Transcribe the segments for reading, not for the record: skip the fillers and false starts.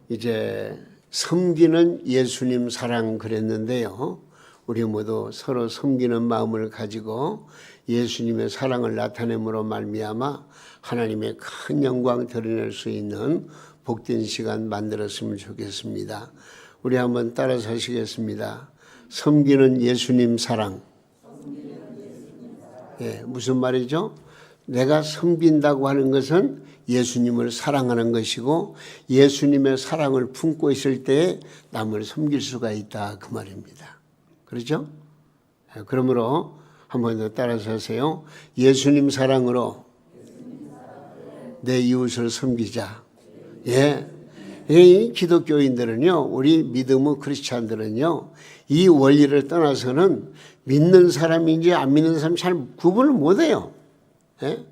이제 섬기는 예수님 사랑 그랬는데요. 우리 모두 서로 섬기는 마음을 가지고 예수님의 사랑을 나타냄으로 말미암아 하나님의 큰 영광 드러낼 수 있는 복된 시간 만들었으면 좋겠습니다. 우리 한번 따라서 하시겠습니다. 섬기는 예수님 사랑. 예, 무슨 말이죠? 내가 섬긴다고 하는 것은 예수님을 사랑하는 것이고 예수님의 사랑을 품고 있을 때에 남을 섬길 수가 있다 그 말입니다. 그렇죠? 그러므로 한번 더 따라서 하세요. 예수님 사랑으로 내 이웃을 섬기자. 예. 이 기독교인들은요, 우리 믿음의 크리스찬들은요, 이 원리를 떠나서는 믿는 사람인지 안 믿는 사람 잘 구분을 못해요. 예?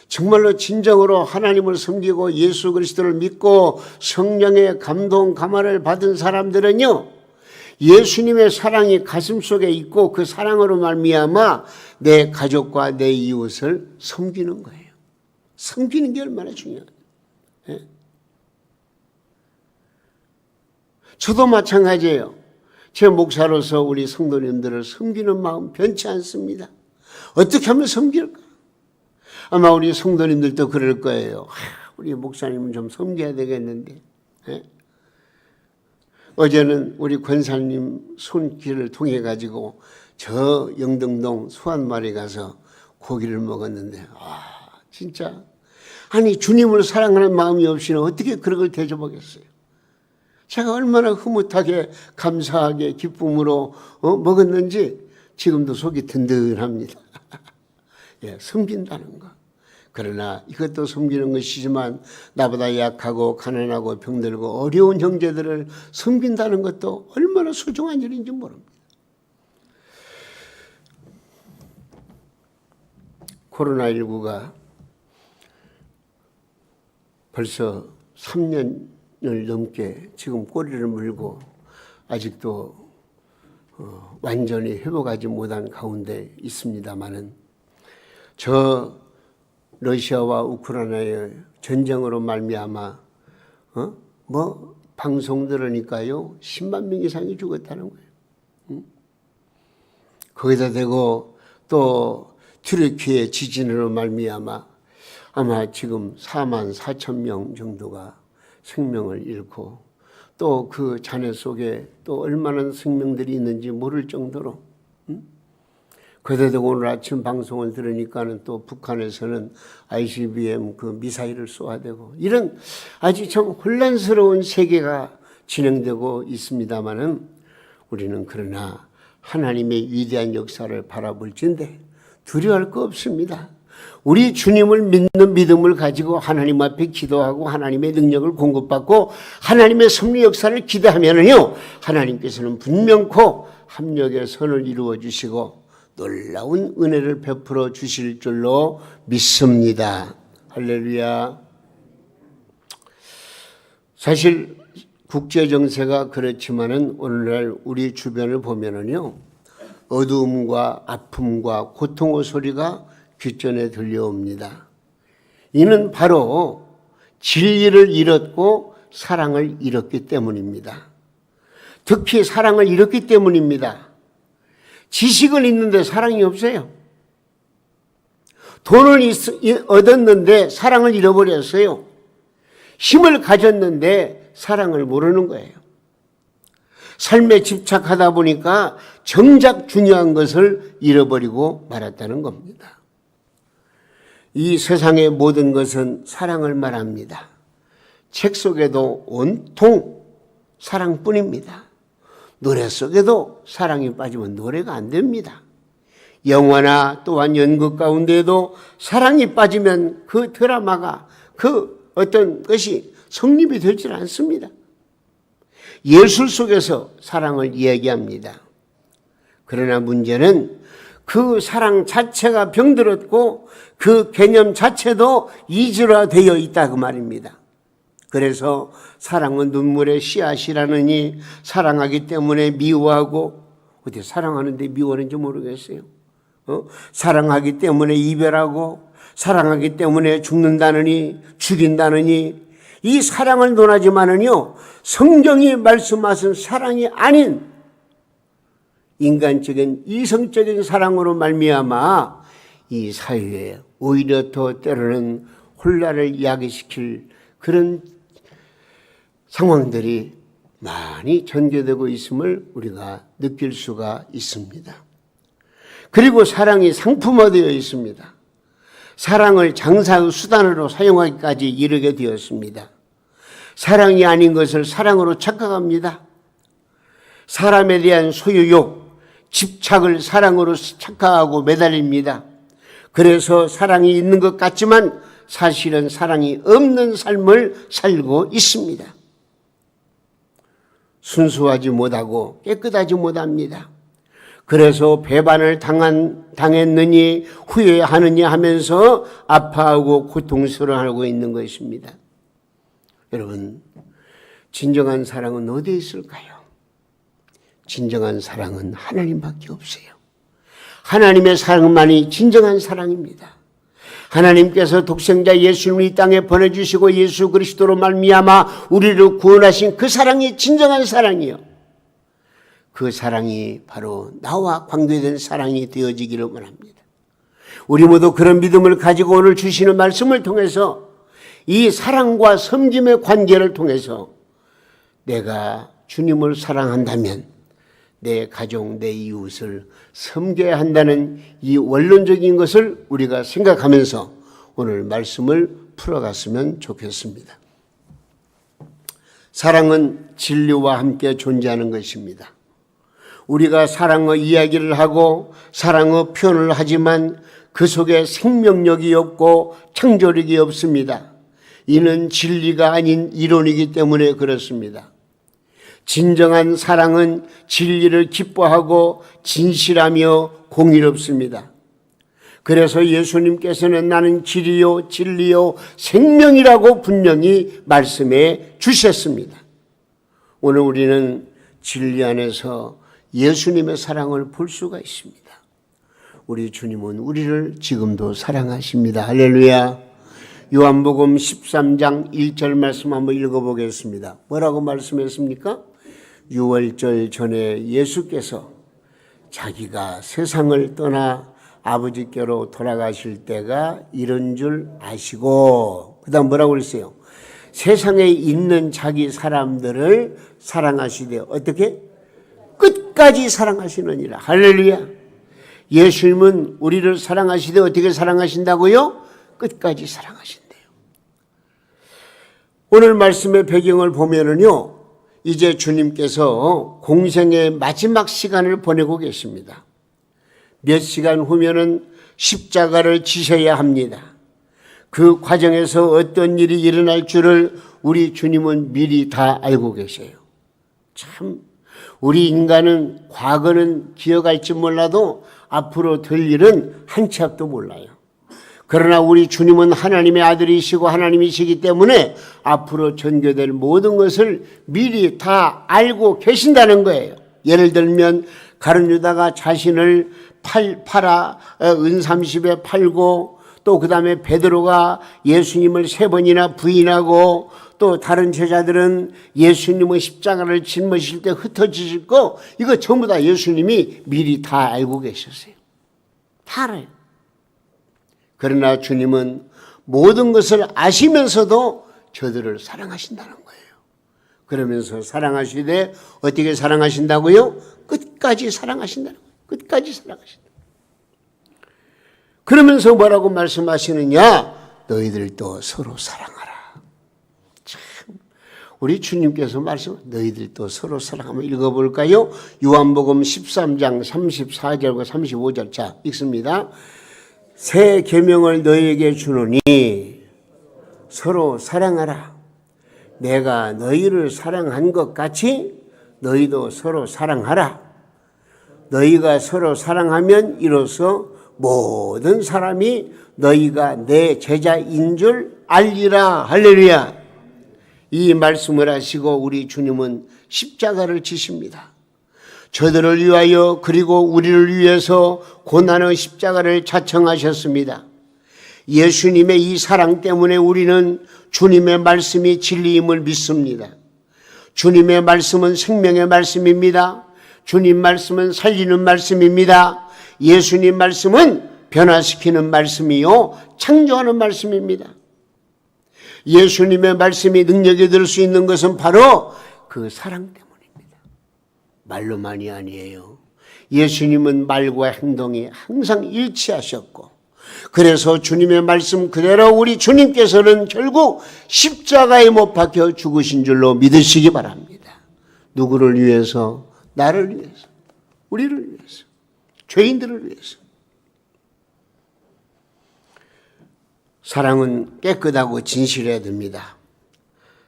정말로 진정으로 하나님을 섬기고 예수 그리스도를 믿고 성령의 감동 감화를 받은 사람들은요, 예수님의 사랑이 가슴속에 있고 그 사랑으로 말미암아 내 가족과 내 이웃을 섬기는 거예요. 섬기는 게 얼마나 중요해요. 예? 저도 마찬가지예요. 제 목사로서 우리 성도님들을 섬기는 마음 변치 않습니다. 어떻게 하면 섬길까? 아마 우리 성도님들도 그럴 거예요. 우리 목사님은 좀 섬겨야 되겠는데. 예? 어제는 우리 권사님 손길을 통해 가지고 저 영등동 수완마을에 가서 고기를 먹었는데 진짜 아니 주님을 사랑하는 마음이 없이는 어떻게 그런 걸 대접하겠어요. 제가 얼마나 흐뭇하게 감사하게 기쁨으로 먹었는지 지금도 속이 든든합니다. 예, 섬긴다는 거. 그러나 이것도 섬기는 것이지만 나보다 약하고 가난하고 병들고 어려운 형제들을 섬긴다는 것도 얼마나 소중한 일인지 모릅니다. 코로나19가 벌써 3년을 넘게 지금 꼬리를 물고 아직도 완전히 회복하지 못한 가운데 있습니다마는 저 러시아와 우크라이나의 전쟁으로 말미암아 방송 들으니까요 10만 명 이상이 죽었다는 거예요. 거기다 대고 또 튀르키예 지진으로 말미암아 아마 지금 4만 4천 명 정도가 생명을 잃고 또 그 잔해 속에 또 얼마나 생명들이 있는지 모를 정도로 그래도 오늘 아침 방송을 들으니까는 또 북한에서는 ICBM 그 미사일을 쏘아대고 이런 아주 참 혼란스러운 세계가 진행되고 있습니다마는 우리는 그러나 하나님의 위대한 역사를 바라볼진데 두려워할 거 없습니다. 우리 주님을 믿는 믿음을 가지고 하나님 앞에 기도하고 하나님의 능력을 공급받고 하나님의 섭리 역사를 기대하면은요 하나님께서는 분명코 합력의 선을 이루어 주시고 놀라운 은혜를 베풀어 주실 줄로 믿습니다. 할렐루야. 사실 국제 정세가 그렇지만은 오늘날 우리 주변을 보면은요 어두움과 아픔과 고통의 소리가 귓전에 들려옵니다. 이는 바로 진리를 잃었고 사랑을 잃었기 때문입니다. 특히 사랑을 잃었기 때문입니다. 지식은 있는데 사랑이 없어요. 돈을 얻었는데 사랑을 잃어버렸어요. 힘을 가졌는데 사랑을 모르는 거예요. 삶에 집착하다 보니까 정작 중요한 것을 잃어버리고 말았다는 겁니다. 이 세상의 모든 것은 사랑을 말합니다. 책 속에도 온통 사랑뿐입니다. 노래 속에도 사랑이 빠지면 노래가 안 됩니다. 영화나 또한 연극 가운데에도 사랑이 빠지면 그 드라마가 그 어떤 것이 성립이 되질 않습니다. 예술 속에서 사랑을 이야기합니다. 그러나 문제는 그 사랑 자체가 병들었고 그 개념 자체도 이질화되어 있다 그 말입니다. 그래서 사랑은 눈물의 씨앗이라느니 사랑하기 때문에 미워하고 어떻게 사랑하는데 미워하는지 모르겠어요. 사랑하기 때문에 이별하고 사랑하기 때문에 죽는다느니 죽인다느니 이 사랑을 논하지만은요, 성경이 말씀하신 사랑이 아닌 인간적인 이성적인 사랑으로 말미암아 이 사회에 오히려 더 때로는 혼란을 야기시킬 그런 상황들이 많이 전개되고 있음을 우리가 느낄 수가 있습니다. 그리고 사랑이 상품화되어 있습니다. 사랑을 장사의 수단으로 사용하기까지 이르게 되었습니다. 사랑이 아닌 것을 사랑으로 착각합니다. 사람에 대한 소유욕, 집착을 사랑으로 착각하고 매달립니다. 그래서 사랑이 있는 것 같지만 사실은 사랑이 없는 삶을 살고 있습니다. 순수하지 못하고 깨끗하지 못합니다. 그래서 배반을 당했느니 후회하느니 하면서 아파하고 고통스러워하고 있는 것입니다. 여러분, 진정한 사랑은 어디에 있을까요? 진정한 사랑은 하나님밖에 없어요. 하나님의 사랑만이 진정한 사랑입니다. 하나님께서 독생자 예수님을 이 땅에 보내주시고 예수 그리스도로 말미암아 우리를 구원하신 그 사랑이 진정한 사랑이요. 그 사랑이 바로 나와 관계된 사랑이 되어지기를 원합니다. 우리 모두 그런 믿음을 가지고 오늘 주시는 말씀을 통해서 이 사랑과 섬김의 관계를 통해서 내가 주님을 사랑한다면 내 가족, 내 이웃을 섬겨야 한다는 이 원론적인 것을 우리가 생각하면서 오늘 말씀을 풀어갔으면 좋겠습니다. 사랑은 진리와 함께 존재하는 것입니다. 우리가 사랑의 이야기를 하고 사랑의 표현을 하지만 그 속에 생명력이 없고 창조력이 없습니다. 이는 진리가 아닌 이론이기 때문에 그렇습니다. 진정한 사랑은 진리를 기뻐하고 진실하며 공의롭습니다. 그래서 예수님께서는 나는 길이요 진리요 생명이라고 분명히 말씀해 주셨습니다. 오늘 우리는 진리 안에서 예수님의 사랑을 볼 수가 있습니다. 우리 주님은 우리를 지금도 사랑하십니다. 할렐루야. 요한복음 13장 1절 말씀 한번 읽어보겠습니다. 뭐라고 말씀했습니까? 유월절 전에 예수께서 자기가 세상을 떠나 아버지께로 돌아가실 때가 이런 줄 아시고, 그 다음 뭐라고 그랬어요? 세상에 있는 자기 사람들을 사랑하시되 어떻게? 끝까지 사랑하시느니라. 할렐루야. 예수님은 우리를 사랑하시되 어떻게 사랑하신다고요? 끝까지 사랑하신대요. 오늘 말씀의 배경을 보면은요, 이제 주님께서 공생의 마지막 시간을 보내고 계십니다. 몇 시간 후면은 십자가를 지셔야 합니다. 그 과정에서 어떤 일이 일어날 줄을 우리 주님은 미리 다 알고 계세요. 참, 우리 인간은 과거는 기억할지 몰라도 앞으로 될 일은 한 치 앞도 몰라요. 그러나 우리 주님은 하나님의 아들이시고 하나님이시기 때문에 앞으로 전개될 모든 것을 미리 다 알고 계신다는 거예요. 예를 들면 가룟 유다가 자신을 팔아 은30에 팔고, 또 그 다음에 베드로가 예수님을 3번이나 부인하고, 또 다른 제자들은 예수님의 십자가를 짊어질 때 흩어지실 거, 이거 전부 다 예수님이 미리 다 알고 계셨어요. 다 알아요. 그러나 주님은 모든 것을 아시면서도 저들을 사랑하신다는 거예요. 그러면서 사랑하시되 어떻게 사랑하신다고요? 끝까지 사랑하신다는 거예요. 끝까지 사랑하신다. 그러면서 뭐라고 말씀하시느냐? 너희들도 서로 사랑하라. 참, 우리 주님께서 너희들도 서로 사랑하면 읽어볼까요? 요한복음 13장 34절과 35절. 자, 읽습니다. 새 계명을 너희에게 주노니 서로 사랑하라. 내가 너희를 사랑한 것 같이 너희도 서로 사랑하라. 너희가 서로 사랑하면 이로써 모든 사람이 너희가 내 제자인 줄 알리라. 할렐루야. 이 말씀을 하시고 우리 주님은 십자가를 지십니다. 저들을 위하여 그리고 우리를 위해서 고난의 십자가를 자청하셨습니다. 예수님의 이 사랑 때문에 우리는 주님의 말씀이 진리임을 믿습니다. 주님의 말씀은 생명의 말씀입니다. 주님 말씀은 살리는 말씀입니다. 예수님 말씀은 변화시키는 말씀이요 창조하는 말씀입니다. 예수님의 말씀이 능력이 될 수 있는 것은 바로 그 사랑 때문입니다. 말로만이 아니에요. 예수님은 말과 행동이 항상 일치하셨고, 그래서 주님의 말씀 그대로 우리 주님께서는 결국 십자가에 못 박혀 죽으신 줄로 믿으시기 바랍니다. 누구를 위해서? 나를 위해서, 우리를 위해서, 죄인들을 위해서. 사랑은 깨끗하고 진실해야 됩니다.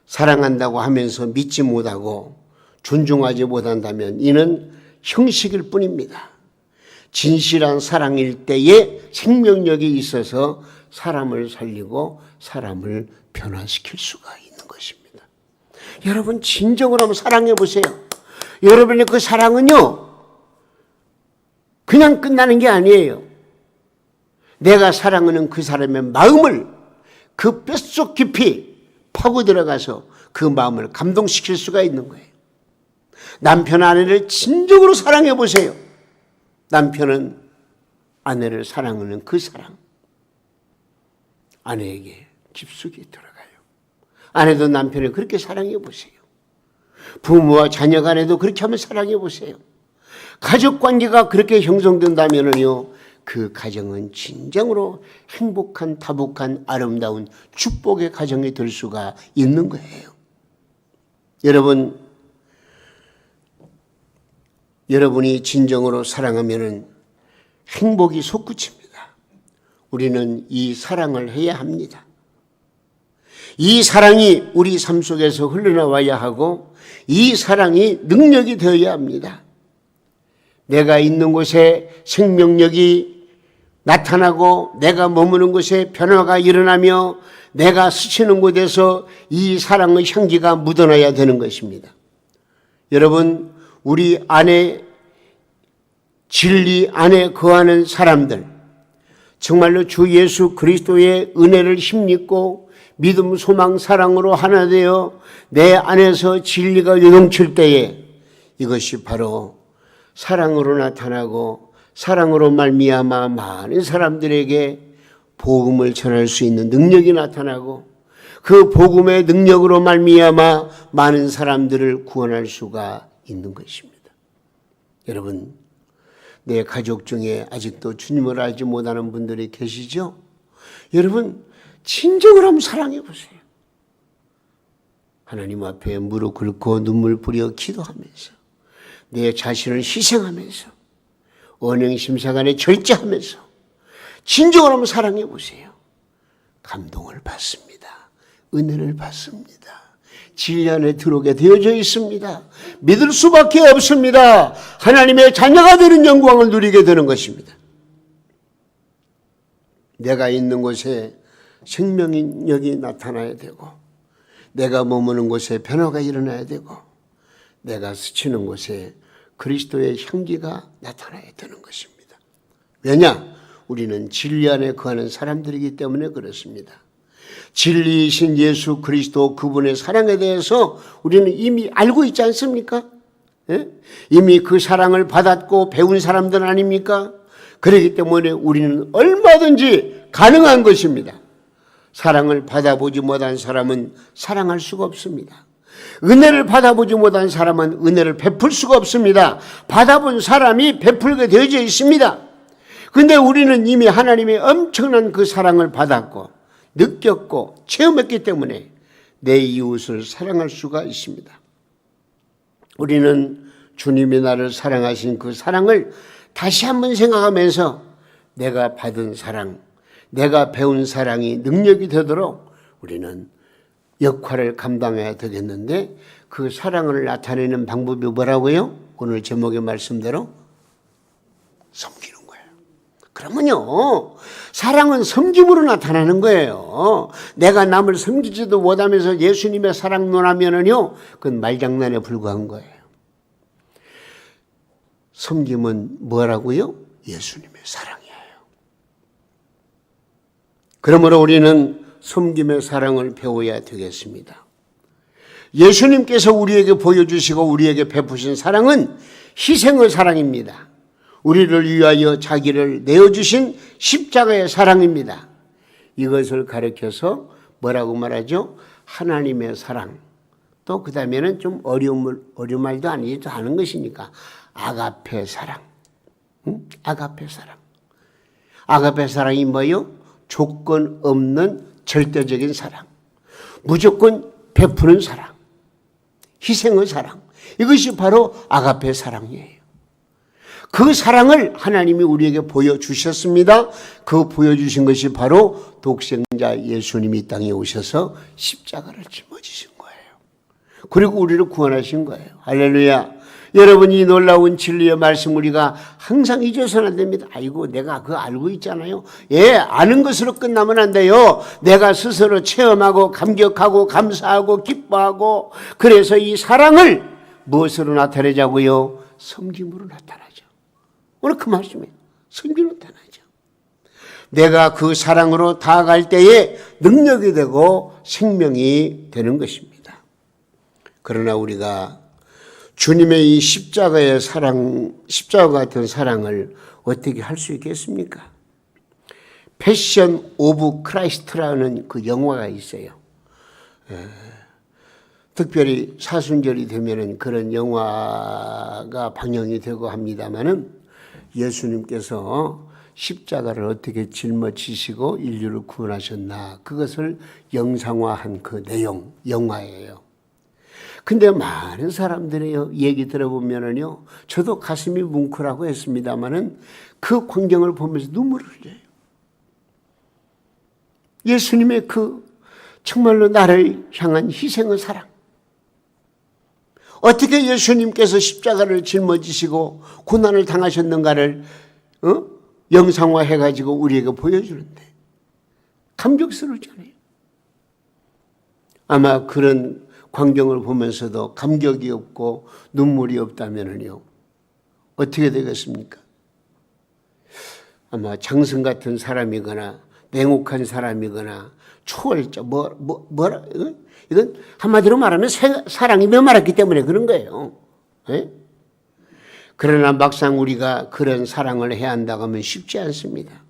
사랑한다고 하면서 믿지 못하고 존중하지 못한다면 이는 형식일 뿐입니다. 진실한 사랑일 때에 생명력이 있어서 사람을 살리고 사람을 변화시킬 수가 있는 것입니다. 여러분 진정으로 한번 사랑해 보세요. 여러분의 그 사랑은요 그냥 끝나는 게 아니에요. 내가 사랑하는 그 사람의 마음을 그 뼛속 깊이 파고 들어가서 그 마음을 감동시킬 수가 있는 거예요. 남편 아내를 진정으로 사랑해 보세요. 남편은 아내를 사랑하는 그 사랑 아내에게 깊숙이 들어가요. 아내도 남편을 그렇게 사랑해 보세요. 부모와 자녀 간에도 그렇게 한번 사랑해 보세요. 가족 관계가 그렇게 형성된다면요 그 가정은 진정으로 행복한 다복한 아름다운 축복의 가정이 될 수가 있는 거예요. 여러분이 진정으로 사랑하면은 행복이 솟구칩니다. 우리는 이 사랑을 해야 합니다. 이 사랑이 우리 삶 속에서 흘러나와야 하고 이 사랑이 능력이 되어야 합니다. 내가 있는 곳에 생명력이 나타나고 내가 머무는 곳에 변화가 일어나며 내가 스치는 곳에서 이 사랑의 향기가 묻어나야 되는 것입니다. 여러분 우리 안에 진리 안에 거하는 사람들 정말로 주 예수 그리스도의 은혜를 힘입고 믿음 소망 사랑으로 하나 되어 내 안에서 진리가 요동칠 때에 이것이 바로 사랑으로 나타나고 사랑으로 말미암아 많은 사람들에게 복음을 전할 수 있는 능력이 나타나고 그 복음의 능력으로 말미암아 많은 사람들을 구원할 수가 있는 것입니다. 여러분 내 가족 중에 아직도 주님을 알지 못하는 분들이 계시죠? 여러분 진정으로 한번 사랑해 보세요. 하나님 앞에 무릎 꿇고 눈물 뿌려 기도하면서 내 자신을 희생하면서 언행심사간에 절제하면서 진정으로 한번 사랑해 보세요. 감동을 받습니다. 은혜를 받습니다. 진리 안에 들어오게 되어져 있습니다. 믿을 수밖에 없습니다. 하나님의 자녀가 되는 영광을 누리게 되는 것입니다. 내가 있는 곳에 생명력이 나타나야 되고 내가 머무는 곳에 변화가 일어나야 되고 내가 스치는 곳에 그리스도의 향기가 나타나야 되는 것입니다. 왜냐? 우리는 진리 안에 거하는 사람들이기 때문에 그렇습니다. 진리이신 예수 그리스도 그분의 사랑에 대해서 우리는 이미 알고 있지 않습니까? 예? 이미 그 사랑을 받았고 배운 사람들 아닙니까? 그렇기 때문에 우리는 얼마든지 가능한 것입니다. 사랑을 받아보지 못한 사람은 사랑할 수가 없습니다. 은혜를 받아보지 못한 사람은 은혜를 베풀 수가 없습니다. 받아본 사람이 베풀게 되어져 있습니다. 근데 우리는 이미 하나님의 엄청난 그 사랑을 받았고 느꼈고 체험했기 때문에 내 이웃을 사랑할 수가 있습니다. 우리는 주님이 나를 사랑하신 그 사랑을 다시 한번 생각하면서 내가 받은 사랑, 내가 배운 사랑이 능력이 되도록 우리는 역할을 감당해야 되겠는데 그 사랑을 나타내는 방법이 뭐라고요? 오늘 제목의 말씀대로 섬기는 거예요. 그러면요 사랑은 섬김으로 나타나는 거예요. 내가 남을 섬기지도 못하면서 예수님의 사랑 논하면은요 그건 말장난에 불과한 거예요. 섬김은 뭐라고요? 예수님의 사랑이에요. 그러므로 우리는 섬김의 사랑을 배워야 되겠습니다. 예수님께서 우리에게 보여주시고 우리에게 베푸신 사랑은 희생의 사랑입니다. 우리를 위하여 자기를 내어주신 십자가의 사랑입니다. 이것을 가르쳐서 뭐라고 말하죠? 하나님의 사랑. 또 그 다음에는 좀 어려운 말도 아니지도 않은 것이니까 아가페 사랑. 아가페 사랑. 아가페 사랑이 뭐요? 조건 없는 절대적인 사랑. 무조건 베푸는 사랑. 희생의 사랑. 이것이 바로 아가페 사랑이에요. 그 사랑을 하나님이 우리에게 보여주셨습니다. 그 보여주신 것이 바로 독생자 예수님이 이 땅에 오셔서 십자가를 짊어지신 거예요. 그리고 우리를 구원하신 거예요. 할렐루야. 여러분, 이 놀라운 진리의 말씀 우리가 항상 잊어서는 안 됩니다. 아이고, 내가 그거 알고 있잖아요. 예, 아는 것으로 끝나면 안 돼요. 내가 스스로 체험하고 감격하고 감사하고 기뻐하고, 그래서 이 사랑을 무엇으로 나타내자고요? 섬김으로 나타나죠. 오늘 그 말씀이에요. 섬김으로 나타나죠. 내가 그 사랑으로 다가갈 때에 능력이 되고 생명이 되는 것입니다. 그러나 우리가 주님의 이 십자가의 사랑, 십자가 같은 사랑을 어떻게 할 수 있겠습니까? 패션 오브 크라이스트라는 그 영화가 있어요. 특별히 사순절이 되면은 그런 영화가 방영이 되고 합니다만은 예수님께서 십자가를 어떻게 짊어지시고 인류를 구원하셨나, 그것을 영상화한 그 내용, 영화예요. 근데 많은 사람들의 얘기 들어보면은요, 저도 가슴이 뭉클하고 했습니다만은 그 광경을 보면서 눈물을 흘려요. 예수님의 그 정말로 나를 향한 희생의 사랑. 어떻게 예수님께서 십자가를 짊어지시고 고난을 당하셨는가를 영상화해가지고 우리에게 보여주는데 감격스럽잖아요. 아마 그런 광경을 보면서도 감격이 없고 눈물이 없다면요, 어떻게 되겠습니까? 아마 장승 같은 사람이거나 냉혹한 사람이거나 초월자 뭐라 이건 한마디로 말하면 사랑이 메말랐기 때문에 그런 거예요. 네? 그러나 막상 우리가 그런 사랑을 해야 한다고 하면 쉽지 않습니다.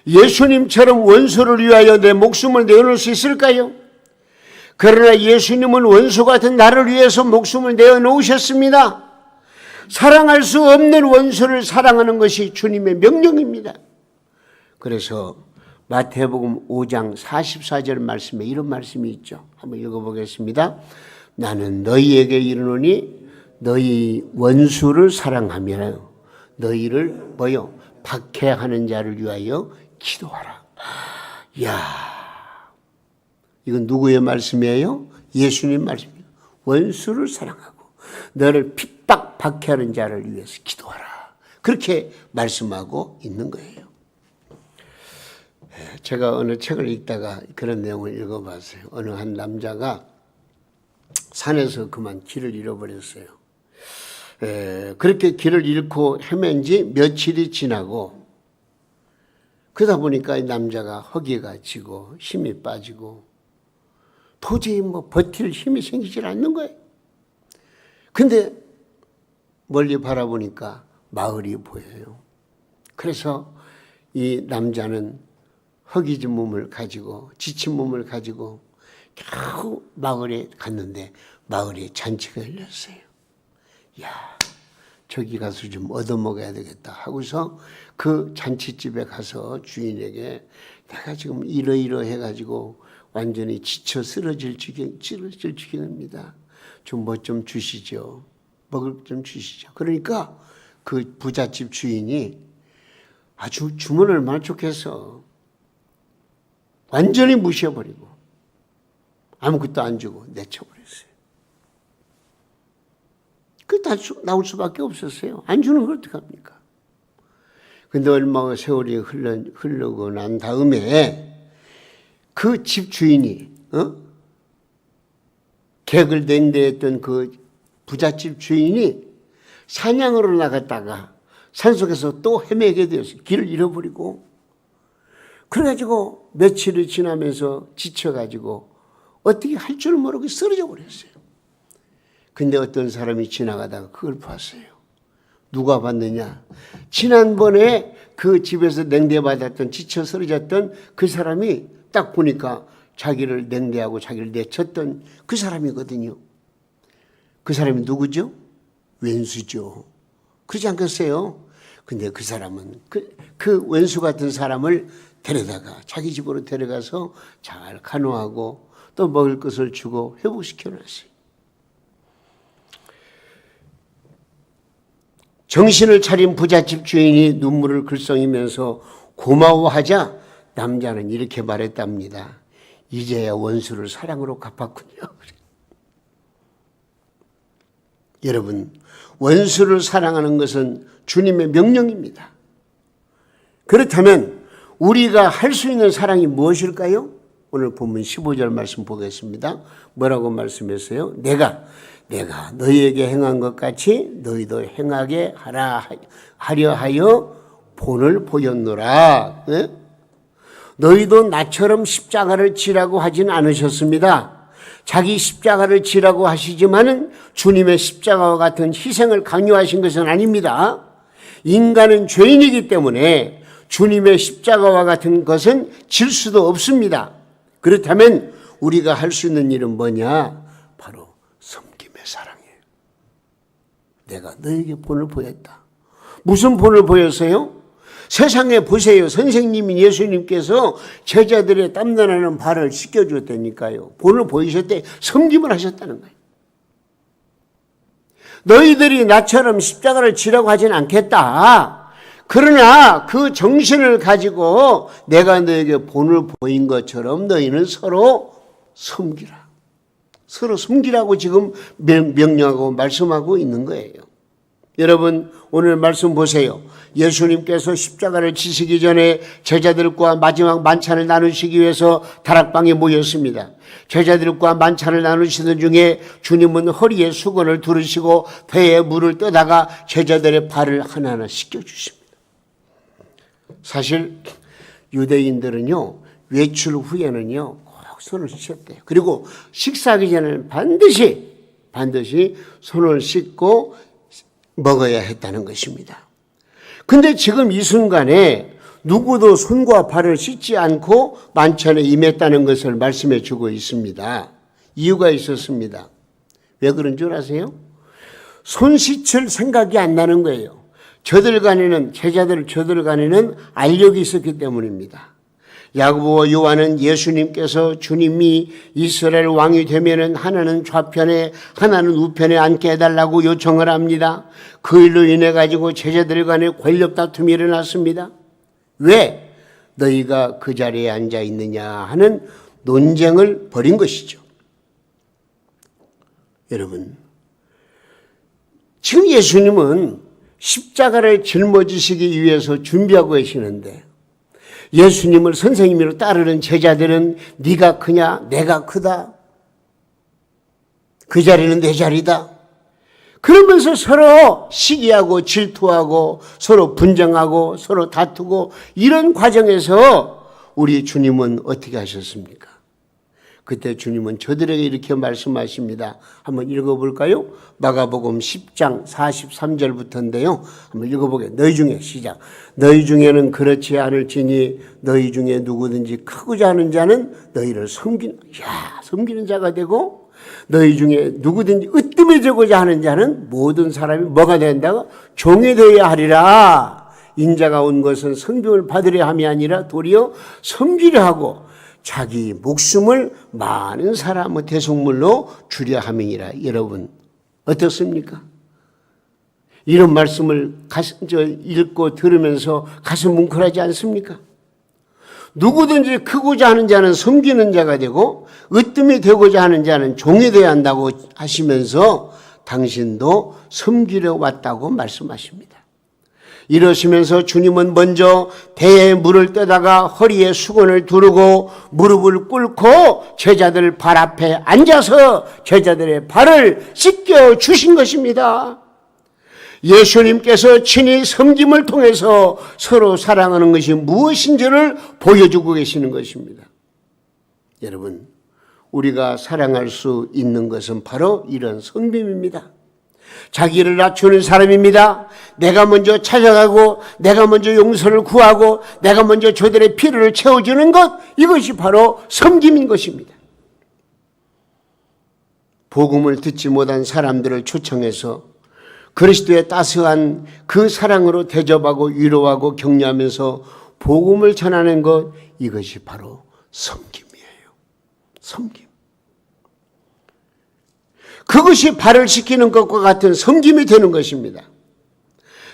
예수님처럼 원수를 위하여 내 목숨을 내어놓을 수 있을까요? 그러나 예수님은 원수 같은 나를 위해서 목숨을 내어놓으셨습니다. 사랑할 수 없는 원수를 사랑하는 것이 주님의 명령입니다. 그래서 마태복음 5장 44절 말씀에 이런 말씀이 있죠. 한번 읽어보겠습니다. 나는 너희에게 이르노니 너희 원수를 사랑하며 너희를 뭐요? 박해하는 자를 위하여 기도하라. 이야, 이건 누구의 말씀이에요? 예수님 말씀이에요. 원수를 사랑하고 너를 핍박 박해하는 자를 위해서 기도하라. 그렇게 말씀하고 있는 거예요. 제가 어느 책을 읽다가 그런 내용을 읽어봤어요. 어느 한 남자가 산에서 그만 길을 잃어버렸어요. 그렇게 길을 잃고 헤맨 지 며칠이 지나고 그러다 보니까 이 남자가 허기가 지고 힘이 빠지고 도저히 버틸 힘이 생기질 않는 거예요. 근데 멀리 바라보니까 마을이 보여요. 그래서 이 남자는 허기진 몸을 가지고 지친 몸을 가지고 겨우 마을에 갔는데 마을에 잔치가 열렸어요. 야, 저기 가서 좀 얻어먹어야 되겠다 하고서 그 잔치집에 가서 주인에게 내가 지금 이러이러해가지고 완전히 지쳐 쓰러질 지경입니다. 좀 뭐 좀 주시죠. 먹을 좀 주시죠. 그러니까 그 부잣집 주인이 아주 주문을 만족해서 완전히 무시해버리고 아무것도 안 주고 내쳐버렸어요. 다 나올 수밖에 없었어요. 안 주는 걸 어떡합니까? 근데 얼마 세월이 흐르고 난 다음에 그 집 주인이 개글댕대했던 그 부잣집 주인이 사냥으로 나갔다가 산속에서 또 헤매게 되었어요. 길을 잃어버리고 그래가지고 며칠이 지나면서 지쳐가지고 어떻게 할 줄 모르고 쓰러져 버렸어요. 근데 어떤 사람이 지나가다가 그걸 봤어요. 누가 봤느냐? 지난번에 그 집에서 냉대받았던 지쳐 쓰러졌던 그 사람이 딱 보니까 자기를 냉대하고 자기를 내쳤던 그 사람이거든요. 그 사람이 누구죠? 왼수죠. 그렇지 않겠어요? 근데 그 사람은 그 왼수 같은 사람을 데려다가 자기 집으로 데려가서 잘 간호하고 또 먹을 것을 주고 회복시켜 놨어요. 정신을 차린 부잣집 주인이 눈물을 글썽이면서 고마워하자 남자는 이렇게 말했답니다. 이제야 원수를 사랑으로 갚았군요. 여러분, 원수를 사랑하는 것은 주님의 명령입니다. 그렇다면 우리가 할 수 있는 사랑이 무엇일까요? 오늘 본문 15절 말씀 보겠습니다. 뭐라고 말씀했어요? 내가 너희에게 행한 것 같이 너희도 행하게 하려 하여 본을 보였노라. 네? 너희도 나처럼 십자가를 지라고 하진 않으셨습니다. 자기 십자가를 지라고 하시지만은 주님의 십자가와 같은 희생을 강요하신 것은 아닙니다. 인간은 죄인이기 때문에 주님의 십자가와 같은 것은 질 수도 없습니다. 그렇다면 우리가 할 수 있는 일은 뭐냐? 바로 섬김의 사랑이에요. 내가 너에게 본을 보였다. 무슨 본을 보였어요? 세상에 보세요. 선생님인 예수님께서 제자들의 땀나는 발을 씻겨주었다니까요. 본을 보이셨대. 섬김을 하셨다는 거예요. 너희들이 나처럼 십자가를 지라고 하진 않겠다. 그러나 그 정신을 가지고 내가 너에게 본을 보인 것처럼 너희는 서로 섬기라. 서로 섬기라고 지금 명령하고 말씀하고 있는 거예요. 여러분, 오늘 말씀 보세요. 예수님께서 십자가를 지시기 전에 제자들과 마지막 만찬을 나누시기 위해서 다락방에 모였습니다. 제자들과 만찬을 나누시던 중에 주님은 허리에 수건을 두르시고 배에 물을 떠다가 제자들의 발을 하나하나 씻겨주십니다. 사실 유대인들은요, 외출 후에는요 꼭 손을 씻었대요. 그리고 식사하기 전에는 반드시 손을 씻고 먹어야 했다는 것입니다. 근데 지금 이 순간에 누구도 손과 발을 씻지 않고 만찬에 임했다는 것을 말씀해 주고 있습니다. 이유가 있었습니다. 왜 그런 줄 아세요? 손 씻을 생각이 안 나는 거예요. 제자들 간에는 알력이 있었기 때문입니다. 야고보와 요한은 예수님께서 주님이 이스라엘 왕이 되면은 하나는 좌편에 하나는 우편에 앉게 해달라고 요청을 합니다. 그 일로 인해 가지고 제자들 간에 권력 다툼이 일어났습니다. 왜 너희가 그 자리에 앉아 있느냐 하는 논쟁을 벌인 것이죠. 여러분, 지금 예수님은 십자가를 짊어지시기 위해서 준비하고 계시는데 예수님을 선생님으로 따르는 제자들은 네가 크냐 내가 크다, 그 자리는 내 자리다, 그러면서 서로 시기하고 질투하고 서로 분쟁하고 서로 다투고 이런 과정에서 우리 주님은 어떻게 하셨습니까? 그때 주님은 저들에게 이렇게 말씀하십니다. 한번 읽어볼까요? 마가복음 10장 43절부터인데요. 한번 읽어보게. 너희 중에 시작. 너희 중에는 그렇지 않을지니 너희 중에 누구든지 크고자 하는 자는 너희를 섬기는 자가 되고 너희 중에 누구든지 으뜸해지고자 하는 자는 모든 사람이 뭐가 된다고? 종이 되어야 하리라. 인자가 온 것은 섬김을 받으려 함이 아니라 도리어 섬기려 하고 자기 목숨을 많은 사람의 대속물로 주려 함이니라. 여러분 어떻습니까? 이런 말씀을 읽고 들으면서 가슴 뭉클하지 않습니까? 누구든지 크고자 하는 자는 섬기는 자가 되고 으뜸이 되고자 하는 자는 종이 되어야 한다고 하시면서 당신도 섬기려 왔다고 말씀하십니다. 이러시면서 주님은 먼저 배에 물을 떠다가 허리에 수건을 두르고 무릎을 꿇고 제자들 발 앞에 앉아서 제자들의 발을 씻겨 주신 것입니다. 예수님께서 친히 섬김을 통해서 서로 사랑하는 것이 무엇인지를 보여주고 계시는 것입니다. 여러분, 우리가 사랑할 수 있는 것은 바로 이런 섬김입니다. 자기를 낮추는 사람입니다. 내가 먼저 찾아가고 내가 먼저 용서를 구하고 내가 먼저 저들의 필요를 채워주는 것, 이것이 바로 섬김인 것입니다. 복음을 듣지 못한 사람들을 초청해서 그리스도의 따스한 그 사랑으로 대접하고 위로하고 격려하면서 복음을 전하는 것, 이것이 바로 섬김이에요. 섬김. 그것이 발을 씻기는 것과 같은 섬김이 되는 것입니다.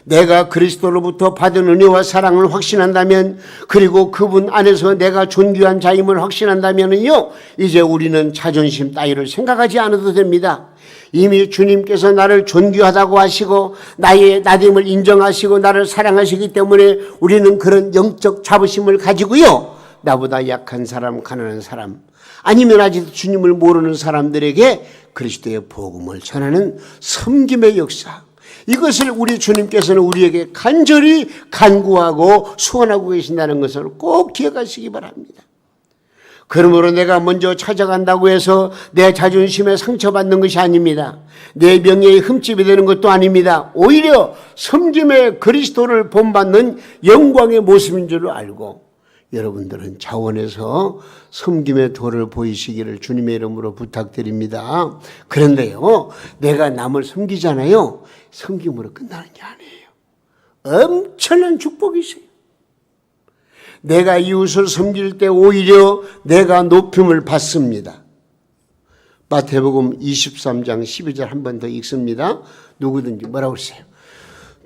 내가 그리스도로부터 받은 은혜와 사랑을 확신한다면, 그리고 그분 안에서 내가 존귀한 자임을 확신한다면요, 이제 우리는 자존심 따위를 생각하지 않아도 됩니다. 이미 주님께서 나를 존귀하다고 하시고 나의 나됨을 인정하시고 나를 사랑하시기 때문에 우리는 그런 영적 자부심을 가지고요, 나보다 약한 사람, 가난한 사람, 아니면 아직 주님을 모르는 사람들에게 그리스도의 복음을 전하는 섬김의 역사, 이것을 우리 주님께서는 우리에게 간절히 간구하고 소원하고 계신다는 것을 꼭 기억하시기 바랍니다. 그러므로 내가 먼저 찾아간다고 해서 내 자존심에 상처받는 것이 아닙니다. 내 명예에 흠집이 되는 것도 아닙니다. 오히려 섬김의 그리스도를 본받는 영광의 모습인 줄 알고 여러분들은 자원해서 섬김의 도를 보이시기를 주님의 이름으로 부탁드립니다. 그런데요, 내가 남을 섬기잖아요. 섬김으로 끝나는 게 아니에요. 엄청난 축복이 있어요. 내가 이웃을 섬길 때 오히려 내가 높임을 받습니다. 마태복음 23장 12절 한 번 더 읽습니다. 누구든지 뭐라고 했어요?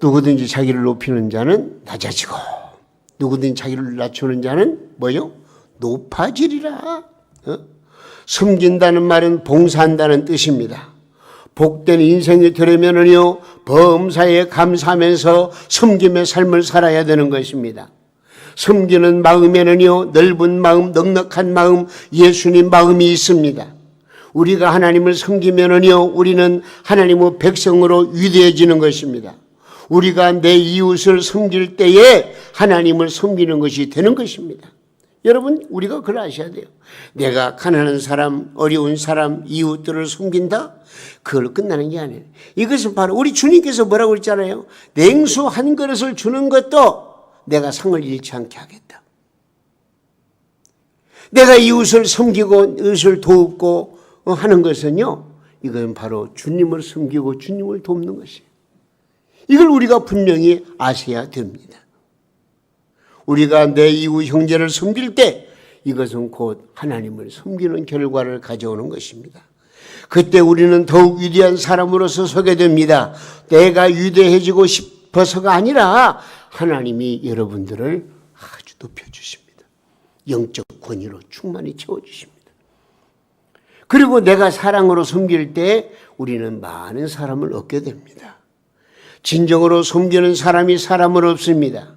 누구든지 자기를 높이는 자는 낮아지고 누구든지 자기를 낮추는 자는 뭐요? 높아지리라. 섬긴다는 말은 봉사한다는 뜻입니다. 복된 인생이 되려면은요, 범사에 감사하면서 섬김의 삶을 살아야 되는 것입니다. 섬기는 마음에는요, 넓은 마음, 넉넉한 마음, 예수님 마음이 있습니다. 우리가 하나님을 섬기면은요, 우리는 하나님의 백성으로 위대해지는 것입니다. 우리가 내 이웃을 섬길 때에 하나님을 섬기는 것이 되는 것입니다. 여러분, 우리가 그걸 아셔야 돼요. 내가 가난한 사람, 어려운 사람, 이웃들을 섬긴다? 그걸 끝나는 게 아니에요. 이것은 바로 우리 주님께서 뭐라고 그랬잖아요. 냉수 한 그릇을 주는 것도 내가 상을 잃지 않게 하겠다. 내가 이웃을 섬기고 이웃을 돕고 하는 것은요, 이건 바로 주님을 섬기고 주님을 돕는 것이에요. 이걸 우리가 분명히 아셔야 됩니다. 우리가 내 이웃 형제를 섬길 때 이것은 곧 하나님을 섬기는 결과를 가져오는 것입니다. 그때 우리는 더욱 위대한 사람으로서 서게 됩니다. 내가 위대해지고 싶어서가 아니라 하나님이 여러분들을 아주 높여주십니다. 영적 권위로 충만히 채워주십니다. 그리고 내가 사랑으로 섬길 때 우리는 많은 사람을 얻게 됩니다. 진정으로 섬기는 사람이 사람을 얻습니다.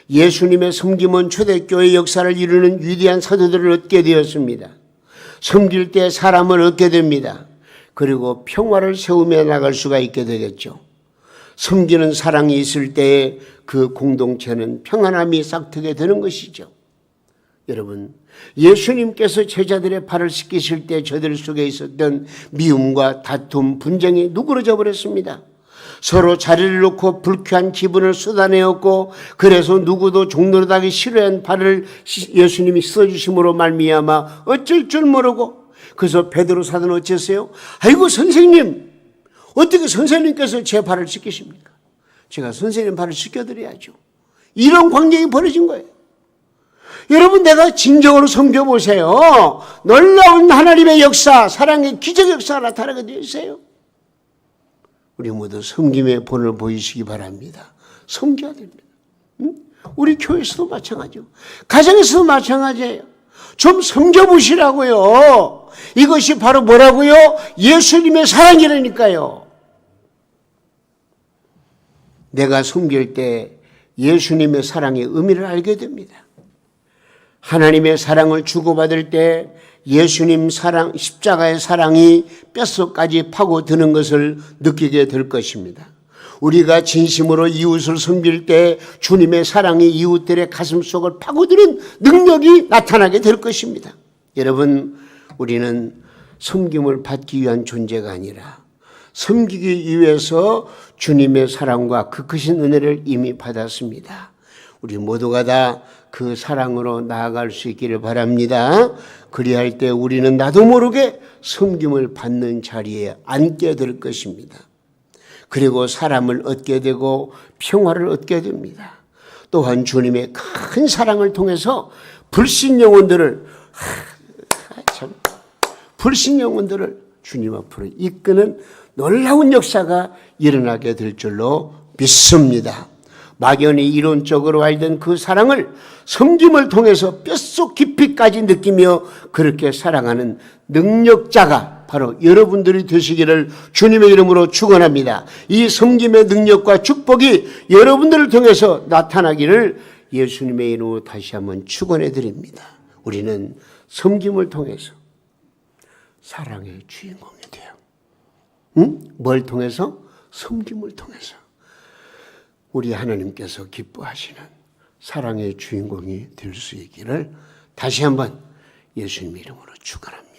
예수님의 섬김은 초대교회 역사를 이루는 위대한 사도들을 얻게 되었습니다. 섬길 때 사람을 얻게 됩니다. 그리고 평화를 세우며 나갈 수가 있게 되겠죠. 섬기는 사랑이 있을 때에 그 공동체는 평안함이 싹트게 되는 것이죠. 여러분, 예수님께서 제자들의 발을 씻기실 때 저들 속에 있었던 미움과 다툼, 분쟁이 누그러져 버렸습니다. 서로 자리를 놓고 불쾌한 기분을 쏟아내었고, 그래서 누구도 종노릇하기 싫어한 발을 예수님이 씻어주심으로 말미암아 어쩔 줄 모르고, 그래서 베드로 사도는 어쨌어요? 아이고 선생님, 어떻게 선생님께서 제 발을 씻기십니까? 제가 선생님 발을 씻겨드려야죠. 이런 광경이 벌어진 거예요. 여러분, 내가 진정으로 섬겨보세요. 놀라운 하나님의 역사, 사랑의 기적 역사가 나타나게 되어 있어요. 우리 모두 섬김의 본을 보이시기 바랍니다. 섬겨야 됩니다. 우리 교회에서도 마찬가지요. 가정에서도 마찬가지예요. 좀 섬겨보시라고요. 이것이 바로 뭐라고요? 예수님의 사랑이라니까요. 내가 섬길 때 예수님의 사랑의 의미를 알게 됩니다. 하나님의 사랑을 주고받을 때 예수님 사랑, 십자가의 사랑이 뼛속까지 파고드는 것을 느끼게 될 것입니다. 우리가 진심으로 이웃을 섬길 때 주님의 사랑이 이웃들의 가슴속을 파고드는 능력이 나타나게 될 것입니다. 여러분, 우리는 섬김을 받기 위한 존재가 아니라 섬기기 위해서 주님의 사랑과 그 크신 은혜를 이미 받았습니다. 우리 모두가 다 그 사랑으로 나아갈 수 있기를 바랍니다. 그리할 때 우리는 나도 모르게 섬김을 받는 자리에 앉게 될 것입니다. 그리고 사람을 얻게 되고 평화를 얻게 됩니다. 또한 주님의 큰 사랑을 통해서 불신 영혼들을 주님 앞으로 이끄는 놀라운 역사가 일어나게 될 줄로 믿습니다. 막연히 이론적으로 알던 그 사랑을 섬김을 통해서 뼛속 깊이까지 느끼며 그렇게 사랑하는 능력자가 바로 여러분들이 되시기를 주님의 이름으로 축원합니다. 이 섬김의 능력과 축복이 여러분들을 통해서 나타나기를 예수님의 이름으로 다시 한번 축원해 드립니다. 우리는 섬김을 통해서 사랑의 주인공이 돼요. 뭘 통해서? 섬김을 통해서. 우리 하나님께서 기뻐하시는 사랑의 주인공이 될 수 있기를 다시 한번 예수님의 이름으로 축원합니다.